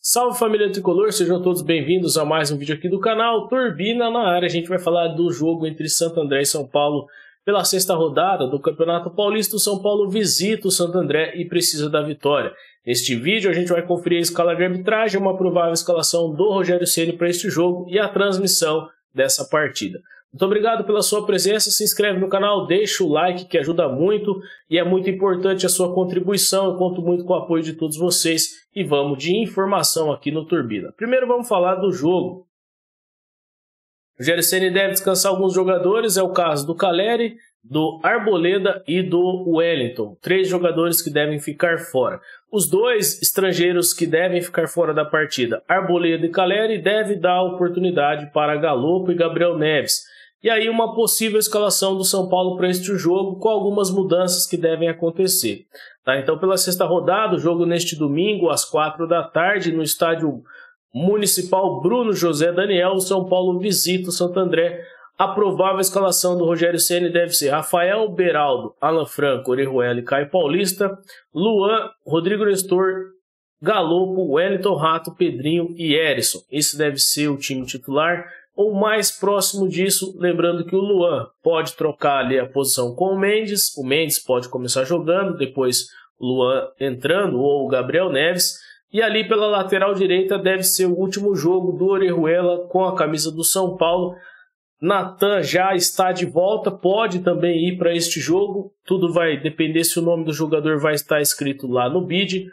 Salve família tricolor, sejam todos bem-vindos a mais um vídeo aqui do canal. Turbina na área. A gente vai falar do jogo entre Santo André e São Paulo pela sexta rodada do Campeonato Paulista. O São Paulo visita o Santo André e precisa da vitória. Neste vídeo a gente vai conferir a escala de arbitragem, uma provável escalação do Rogério Ceni para este jogo e a transmissão dessa partida. Muito obrigado pela sua presença, se inscreve no canal, deixa o like que ajuda muito e é muito importante a sua contribuição, eu conto muito com o apoio de todos vocês e vamos de informação aqui no Turbina. Primeiro vamos falar do jogo. O Rogério Ceni deve descansar alguns jogadores, é o caso do Caleri, do Arboleda e do Wellington. 3 jogadores que devem ficar fora. Os 2 estrangeiros que devem ficar fora da partida, Arboleda e Caleri, devem dar oportunidade para Galopo e Gabriel Neves. E aí uma possível escalação do São Paulo para este jogo, com algumas mudanças que devem acontecer. Tá? Então pela sexta rodada, o jogo neste domingo às 4 da tarde, no estádio municipal Bruno José Daniel, o São Paulo visita o Santo André. A provável escalação do Rogério Ceni deve ser Rafael, Beraldo, Alan Franco, Orejuela e Caio Paulista, Luan, Rodrigo Nestor, Galopo, Wellington Rato, Pedrinho e Herisson. Esse deve ser o time titular. Ou mais próximo disso, lembrando que o Luan pode trocar ali a posição com o Mendes pode começar jogando, depois o Luan entrando ou o Gabriel Neves, e ali pela lateral direita deve ser o último jogo do Orejuela com a camisa do São Paulo. Natan já está de volta, pode também ir para este jogo, tudo vai depender se o nome do jogador vai estar escrito lá no bid.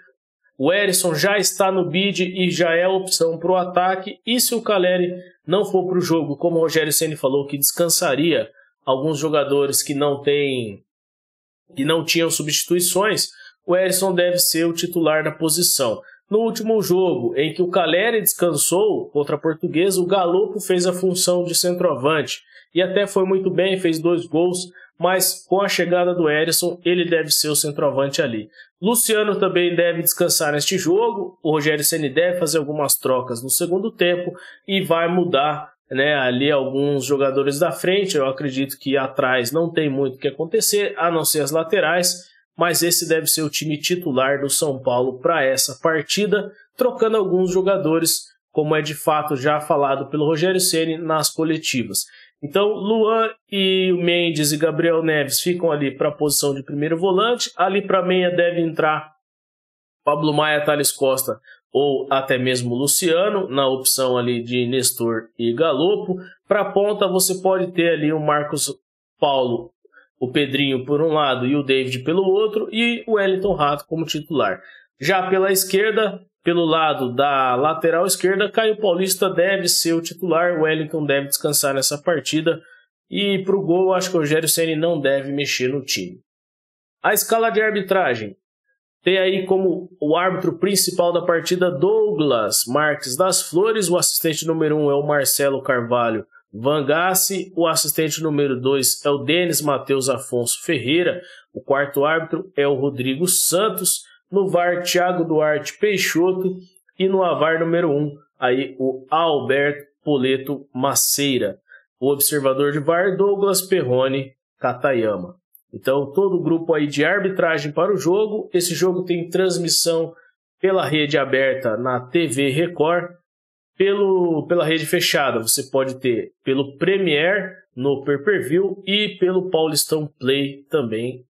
O Herisson já está no bid e já é opção para o ataque. E se o Caleri não for para o jogo, como o Rogério Ceni falou que descansaria alguns jogadores que não tinham substituições, o Herisson deve ser o titular da posição. No último jogo em que o Caleri descansou contra a Portuguesa, o Galopo fez a função de centroavante e até foi muito bem, fez 2 gols, mas com a chegada do Herisson, ele deve ser o centroavante ali. Luciano também deve descansar neste jogo, o Rogério Ceni deve fazer algumas trocas no segundo tempo e vai mudar, né, ali alguns jogadores da frente. Eu acredito que atrás não tem muito o que acontecer, a não ser as laterais, mas esse deve ser o time titular do São Paulo para essa partida, trocando alguns jogadores, como é de fato já falado pelo Rogério Ceni nas coletivas. Então, Luan e o Mendes e Gabriel Neves ficam ali para a posição de primeiro volante. Ali para a meia deve entrar Pablo Maia, Thales Costa ou até mesmo Luciano, na opção ali de Nestor e Galopo. Para a ponta você pode ter ali o Marcos Paulo, o Pedrinho por um lado e o David pelo outro, e o Wellington Rato como titular. Já pela esquerda, pelo lado da lateral esquerda, Caio Paulista deve ser o titular, o Wellington deve descansar nessa partida, e para o gol acho que o Rogério Ceni não deve mexer no time. A escala de arbitragem tem aí como o árbitro principal da partida Douglas Marques das Flores, o assistente número 1 é o Marcelo Carvalho Vangassi, o assistente número 2 é o Denis Matheus Afonso Ferreira, o quarto árbitro é o Rodrigo Santos, no VAR Thiago Duarte Peixoto e no AVAR número 1 aí o Alberto Poleto Maceira, o observador de VAR Douglas Perrone Katayama. Então todo o grupo aí de arbitragem para o jogo. Esse jogo tem transmissão pela rede aberta na TV Record. Pela rede fechada você pode ter pelo Premier no Pay-Per-View e pelo Paulistão Play também.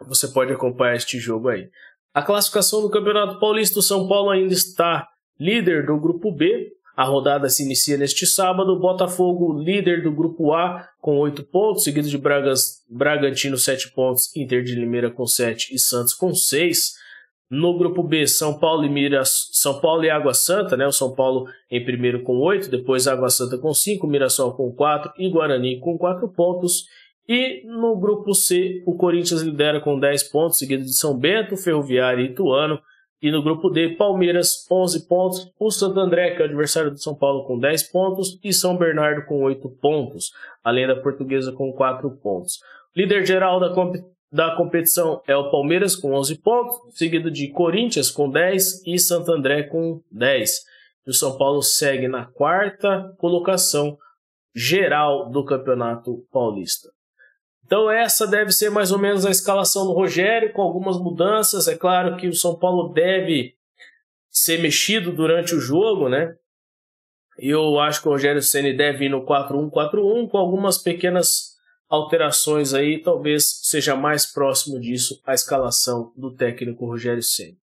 Você pode acompanhar este jogo aí. A classificação do Campeonato Paulista, o São Paulo ainda está líder do Grupo B. A rodada se inicia neste sábado. Botafogo líder do Grupo A com 8 pontos, seguido de Bragantino 7 pontos, Inter de Limeira com 7 e Santos com 6. No Grupo B, São Paulo e Água Santa, né? O São Paulo em primeiro com 8, depois Água Santa com 5, Mirassol com 4 e Guarani com 4 pontos. E no Grupo C, o Corinthians lidera com 10 pontos, seguido de São Bento, Ferroviária e Ituano. E no Grupo D, Palmeiras 11 pontos, o Santo André, que é o adversário do São Paulo, com 10 pontos, e São Bernardo com 8 pontos, além da Portuguesa com 4 pontos. Líder geral da competição é o Palmeiras com 11 pontos, seguido de Corinthians com 10 e Santo André com 10. E o São Paulo segue na 4ª colocação geral do Campeonato Paulista. Então essa deve ser mais ou menos a escalação do Rogério, com algumas mudanças. É claro que o São Paulo deve ser mexido durante o jogo, né? Eu acho que o Rogério Ceni deve ir no 4-1-4-1 com algumas pequenas alterações aí, talvez seja mais próximo disso a escalação do técnico Rogério Ceni.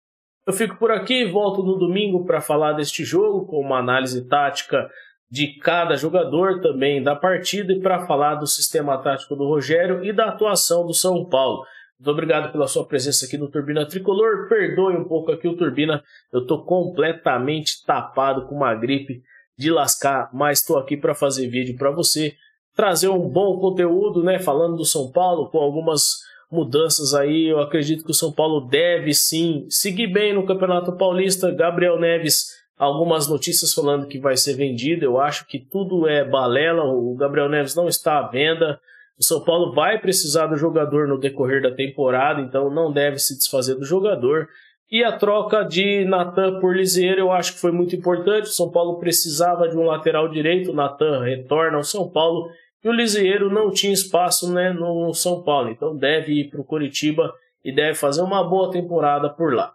Eu fico por aqui, volto no domingo para falar deste jogo, com uma análise tática de cada jogador também da partida e para falar do sistema tático do Rogério e da atuação do São Paulo. Muito obrigado pela sua presença aqui no Turbina Tricolor. Perdoe um pouco aqui o Turbina, eu estou completamente tapado com uma gripe de lascar, mas estou aqui para fazer vídeo para você, trazer um bom conteúdo, né, falando do São Paulo, com algumas mudanças aí. Eu acredito que o São Paulo deve sim seguir bem no Campeonato Paulista. Gabriel Neves, algumas notícias falando que vai ser vendido, eu acho que tudo é balela, o Gabriel Neves não está à venda. O São Paulo vai precisar do jogador no decorrer da temporada, então não deve se desfazer do jogador. E a troca de Natan por Lisieiro eu acho que foi muito importante. O São Paulo precisava de um lateral direito, o Natan retorna ao São Paulo e o Lisieiro não tinha espaço, né, no São Paulo. Então deve ir para o Coritiba e deve fazer uma boa temporada por lá.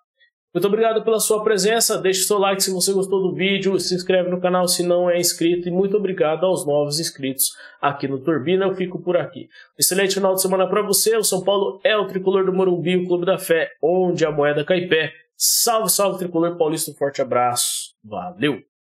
Muito obrigado pela sua presença, deixe seu like se você gostou do vídeo, se inscreve no canal se não é inscrito e muito obrigado aos novos inscritos aqui no Turbina. Eu fico por aqui. Excelente final de semana para você. O São Paulo é o tricolor do Morumbi, o Clube da Fé, onde a moeda cai pé. Salve, salve, tricolor paulista, um forte abraço. Valeu!